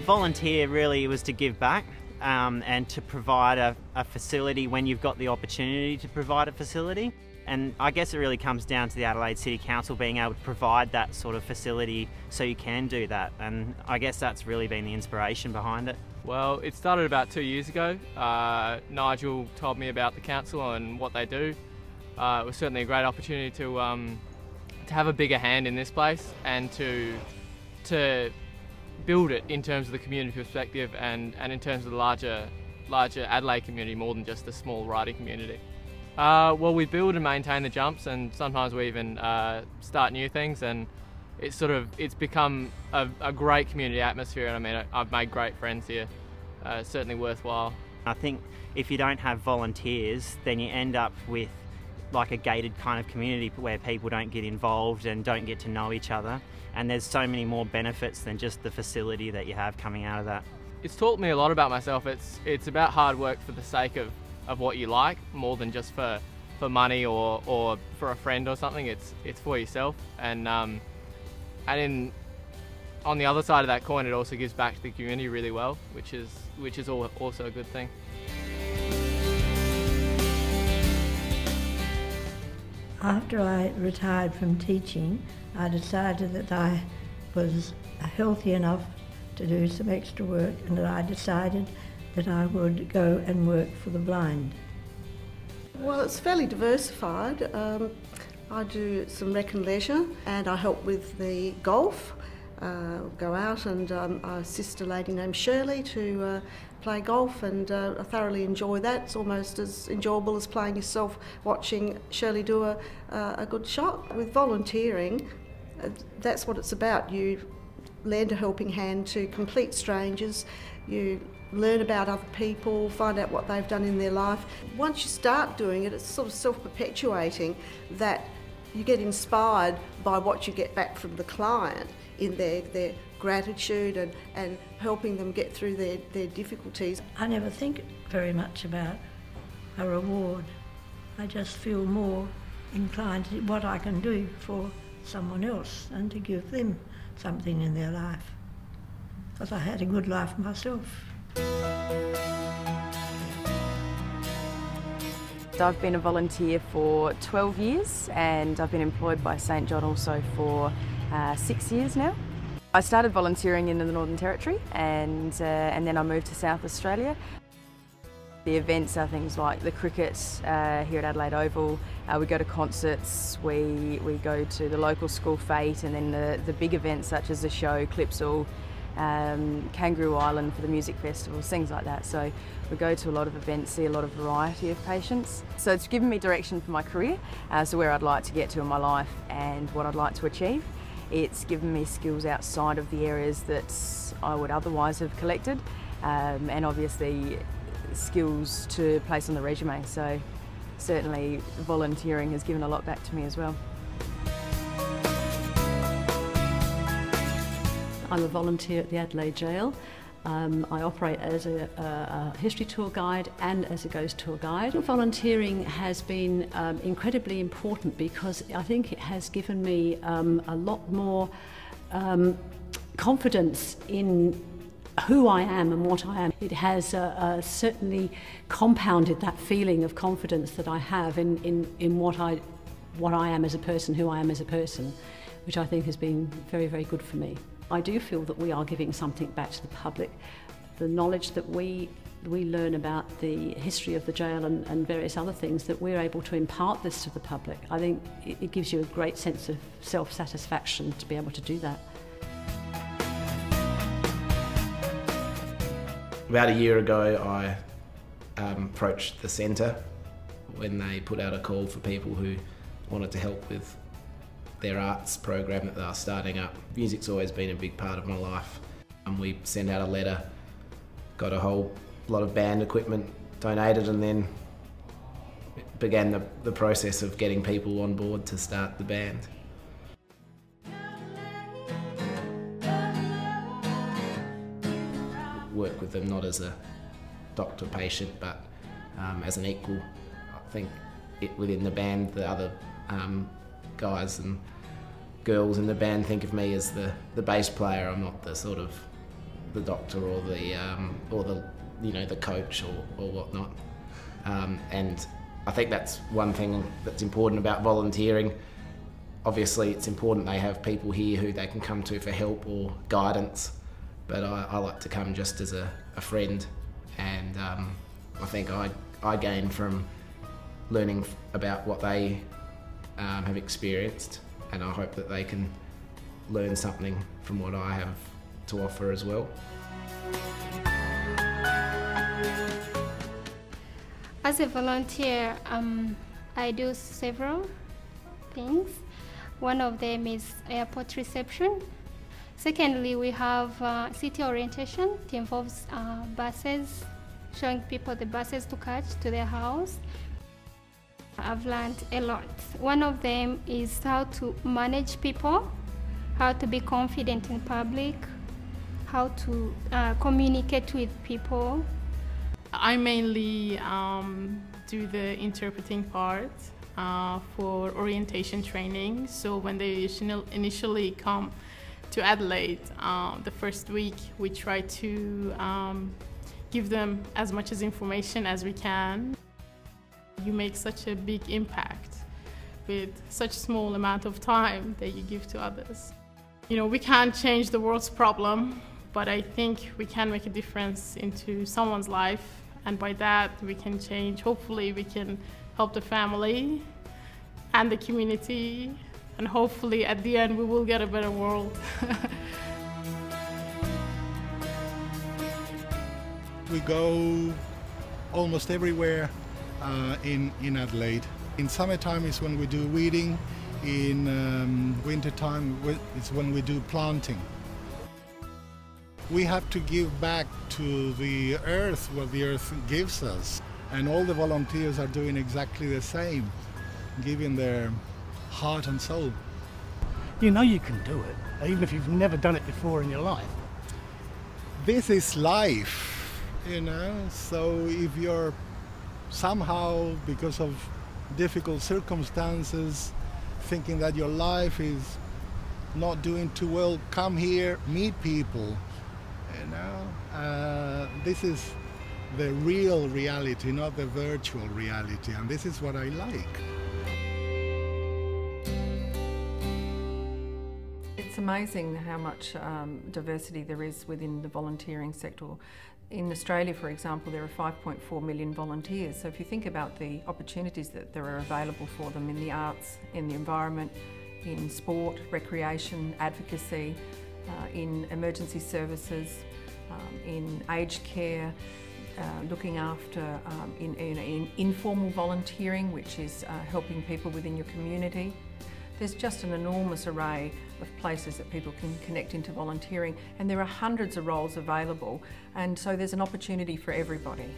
volunteer really was to give back and to provide a facility when you've got the opportunity to provide a facility. And I guess it really comes down to the Adelaide City Council being able to provide that sort of facility so you can do that. And I guess that's really been the inspiration behind it. Well, it started about 2 years ago. Nigel told me about the council and what they do. It was certainly a great opportunity to have a bigger hand in this place and to build it in terms of the community perspective and in terms of the larger Adelaide community, more than just the small riding community. Well, we build and maintain the jumps, and sometimes we even start new things, and it's become a great community atmosphere, and I mean, I've made great friends here. It's certainly worthwhile. I think if you don't have volunteers, then you end up with like a gated kind of community where people don't get involved and don't get to know each other, and there's so many more benefits than just the facility that you have coming out of that. It's taught me a lot about myself. It's about hard work for the sake of what you like, more than just for money or for a friend or something. It's for yourself, and on the other side of that coin, it also gives back to the community really well, which is also a good thing. After I retired from teaching, I decided that I was healthy enough to do some extra work, and that I decided that I would go and work for the blind. Well, it's fairly diversified. I do some rec and leisure, and I help with the golf. Go out and I assist a lady named Shirley to play golf, and I thoroughly enjoy that. It's almost as enjoyable as playing yourself, watching Shirley do a good shot. With volunteering, that's what it's about. You lend a helping hand to complete strangers. You learn about other people, find out what they've done in their life. Once you start doing it, it's sort of self-perpetuating, that you get inspired by what you get back from the client in their gratitude and helping them get through their difficulties. I never think very much about a reward. I just feel more inclined to what I can do for someone else and to give them something in their life, because I had a good life myself. I've been a volunteer for 12 years, and I've been employed by St John also for 6 years now. I started volunteering in the Northern Territory, and then I moved to South Australia. The events are things like the cricket here at Adelaide Oval. We go to concerts, we go to the local school fete, and then the big events such as the show, Clipsal, Kangaroo Island for the music festivals, things like that. So we go to a lot of events, see a lot of variety of patients. So it's given me direction for my career, so where I'd like to get to in my life and what I'd like to achieve. It's given me skills outside of the areas that I would otherwise have collected, and obviously skills to place on the resume. So certainly volunteering has given a lot back to me as well. I'm a volunteer at the Adelaide Jail. I operate as a history tour guide and as a ghost tour guide. Volunteering has been incredibly important because I think it has given me a lot more confidence in who I am and what I am. It has certainly compounded that feeling of confidence that I have in what I am as a person, who I am as a person, which I think has been very, very good for me. I do feel that we are giving something back to the public. The knowledge that we learn about the history of the jail and various other things, that we're able to impart this to the public. I think it gives you a great sense of self-satisfaction to be able to do that. About a year ago, I approached the centre when they put out a call for people who wanted to help with their arts program that they were starting up. Music's always been a big part of my life. We sent out a letter, got a whole lot of band equipment donated, and then began the process of getting people on board to start the band. Work with them not as a doctor-patient, but as an equal. I think within the band, the other guys and girls in the band think of me as the bass player. I'm not the sort of the doctor or the the coach or whatnot. And I think that's one thing that's important about volunteering. Obviously it's important they have people here who they can come to for help or guidance, but I like to come just as a friend, and I think I gain from learning about what they have experienced, and I hope that they can learn something from what I have to offer as well. As a volunteer, I do several things. One of them is airport reception. Secondly, we have city orientation. It involves buses, showing people the buses to catch to their house. I've learned a lot. One of them is how to manage people, how to be confident in public, how to communicate with people. I mainly do the interpreting part for orientation training. So when they initially come to Adelaide, the first week we try to give them as much information as we can. You make such a big impact with such a small amount of time that you give to others. You know, we can't change the world's problem, but I think we can make a difference into someone's life, and by that we can change. Hopefully we can help the family and the community, and hopefully at the end we will get a better world. We go almost everywhere in Adelaide. In summertime is when we do weeding, in wintertime it's when we do planting. We have to give back to the earth what the earth gives us, and all the volunteers are doing exactly the same, giving their heart and soul. You know you can do it, even if you've never done it before in your life. This is life, you know, so if you're somehow, because of difficult circumstances, thinking that your life is not doing too well, come here, meet people, you know. This is the real reality, not the virtual reality, and this is what I like. It's amazing how much diversity there is within the volunteering sector. In Australia, for example, there are 5.4 million volunteers. So if you think about the opportunities that there are available for them in the arts, in the environment, in sport, recreation, advocacy, in emergency services, in aged care, looking after in informal volunteering, which is helping people within your community. There's just an enormous array of places that people can connect into volunteering, and there are hundreds of roles available, and so there's an opportunity for everybody.